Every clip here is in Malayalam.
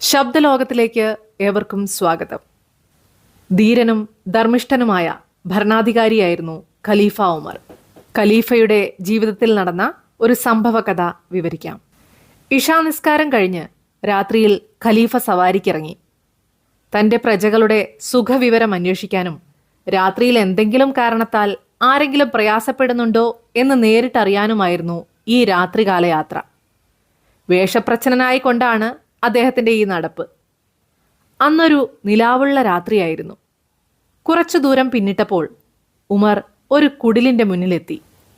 ശബ്ദലോകത്തിലേക്ക് ഏവർക്കും സ്വാഗതം. ധീരനും ധർമ്മിഷ്ഠനുമായ ഭരണാധികാരിയായിരുന്നു ഖലീഫ ഉമർ. ഖലീഫയുടെ ജീവിതത്തിൽ നടന്ന ഒരു സംഭവ കഥ വിവരിക്കാം. ഇഷാ നിസ്കാരം കഴിഞ്ഞ് രാത്രിയിൽ ഖലീഫ സവാരിക്കിറങ്ങി. തൻ്റെ പ്രജകളുടെ സുഖവിവരം അന്വേഷിക്കാനും രാത്രിയിൽ എന്തെങ്കിലും കാരണത്താൽ ആരെങ്കിലും പ്രയാസപ്പെടുന്നുണ്ടോ എന്ന് നേരിട്ടറിയാനുമായിരുന്നു ഈ രാത്രികാല യാത്ര. വേഷപ്രച്ഛന്നനായിക്കൊണ്ടാണ് അദ്ദേഹത്തിൻ്റെ ഈ നടപ്പ്. അന്നൊരു നിലാവുള്ള രാത്രിയായിരുന്നു. കുറച്ചു ദൂരം പിന്നിട്ടപ്പോൾ ഉമർ ഒരു കുടിലിൻ്റെ മുന്നിലെത്തി.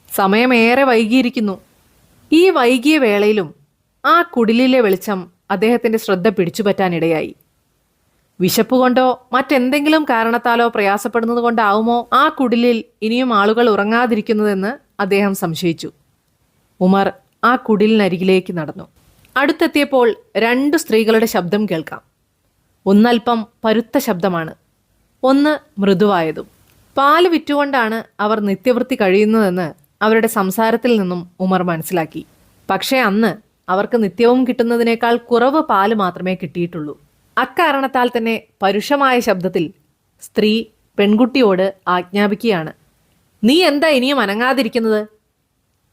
സമയമേറെ വൈകിയിരിക്കുന്നു. ഈ വൈകിയ വേളയിലും ആ കുടിലിലെ വെളിച്ചം അദ്ദേഹത്തിൻ്റെ ശ്രദ്ധ പിടിച്ചുപറ്റാനിടയായി. വിശപ്പ് കൊണ്ടോ മറ്റെന്തെങ്കിലും കാരണത്താലോ പ്രയാസപ്പെടുന്നത് കൊണ്ടാവുമോ ആ കുടിലിൽ ഇനിയും ആളുകൾ ഉറങ്ങാതിരിക്കുന്നതെന്ന് അദ്ദേഹം സംശയിച്ചു. ഉമർ ആ കുടിലിനരികിലേക്ക് നടന്നു. അടുത്തെത്തിയപ്പോൾ 2 സ്ത്രീകളുടെ ശബ്ദം കേൾക്കാം. ഒന്നൽപ്പം പരുത്ത ശബ്ദമാണ്, ഒന്ന് മൃദുവായതും. പാല് വിറ്റുകൊണ്ടാണ് അവർ നിത്യവൃത്തി കഴിയുന്നതെന്ന് അവരുടെ സംസാരത്തിൽ നിന്നും ഉമർ മനസ്സിലാക്കി. പക്ഷേ അന്ന് അവർക്ക് നിത്യവും കിട്ടുന്നതിനേക്കാൾ കുറവ് പാല് മാത്രമേ കിട്ടിയിട്ടുള്ളൂ. അക്കാരണത്താൽ തന്നെ പരുഷമായ ശബ്ദത്തിൽ സ്ത്രീ പെൺകുട്ടിയോട് ആജ്ഞാപിക്കുകയാണ്, "നീ എന്താ ഇനിയും അനങ്ങാതിരിക്കുന്നത്?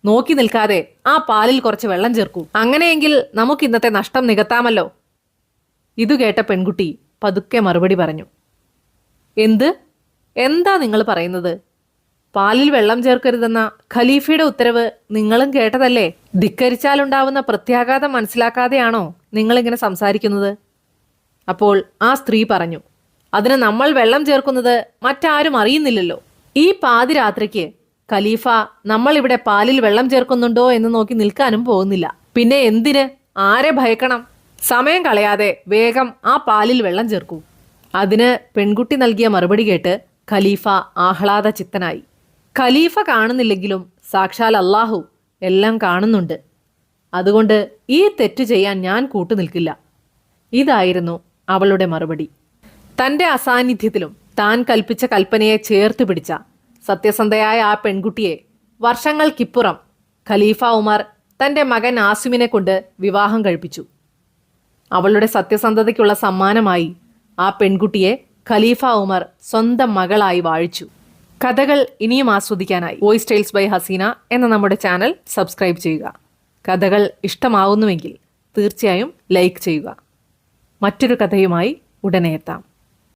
നോക്കി നിൽക്കാതെ ആ പാലിൽ കുറച്ച് വെള്ളം ചേർക്കൂ. അങ്ങനെയെങ്കിൽ നമുക്ക് ഇന്നത്തെ നഷ്ടം നികത്താമല്ലോ." ഇതു കേട്ട പെൺകുട്ടി പതുക്കെ മറുപടി പറഞ്ഞു, എന്താ നിങ്ങൾ പറയുന്നത്? പാലിൽ വെള്ളം ചേർക്കരുതെന്ന ഖലീഫയുടെ ഉത്തരവ് നിങ്ങളും കേട്ടതല്ലേ? ധിക്കരിച്ചാലുണ്ടാവുന്ന പ്രത്യാഘാതം മനസ്സിലാക്കാതെയാണോ നിങ്ങളിങ്ങനെ സംസാരിക്കുന്നത്? അപ്പോൾ ആ സ്ത്രീ പറഞ്ഞു, "അതിന് നമ്മൾ വെള്ളം ചേർക്കുന്നത് മറ്റാരും അറിയുന്നില്ലല്ലോ. ഈ പാതിരാത്രിക്ക് ഖലീഫ നമ്മളിവിടെ പാലിൽ വെള്ളം ചേർക്കുന്നുണ്ടോ എന്ന് നോക്കി നിൽക്കാനും പോകുന്നില്ല. പിന്നെ എന്തിന്, ആരെ ഭയക്കണം? സമയം കളയാതെ വേഗം ആ പാലിൽ വെള്ളം ചേർക്കൂ." അതിന് പെൺകുട്ടി നൽകിയ മറുപടി കേട്ട് ഖലീഫ ആഹ്ലാദ ചിത്തനായി. ഖലീഫ കാണുന്നില്ലെങ്കിലും സാക്ഷാൽ അല്ലാഹു എല്ലാം കാണുന്നുണ്ട്. അതുകൊണ്ട് ഈ തെറ്റ് ചെയ്യാൻ ഞാൻ കൂട്ടുനിൽക്കില്ല. ഇതായിരുന്നു അവളുടെ മറുപടി. തൻ്റെ അസാന്നിധ്യത്തിലും താൻ കൽപ്പിച്ച കൽപ്പനയെ ചേർത്ത് പിടിച്ച സത്യസന്ധയായ ആ പെൺകുട്ടിയെ വർഷങ്ങൾക്കിപ്പുറം ഖലീഫ ഉമർ തൻ്റെ മകൻ ആസിമിനെ കൊണ്ട് വിവാഹം കഴിപ്പിച്ചു. അവളുടെ സത്യസന്ധതയ്ക്കുള്ള സമ്മാനമായി ആ പെൺകുട്ടിയെ ഖലീഫ ഉമർ സ്വന്തം മകളായി വാഴിച്ചു. കഥകൾ ഇനിയും ആസ്വദിക്കാനായി വോയിസ് ടെയിൽസ് ബൈ ഹസീന എന്ന നമ്മുടെ ചാനൽ സബ്സ്ക്രൈബ് ചെയ്യുക. കഥകൾ ഇഷ്ടമാവുന്നുവെങ്കിൽ തീർച്ചയായും ലൈക്ക് ചെയ്യുക. മറ്റൊരു കഥയുമായി ഉടനെ എത്താം.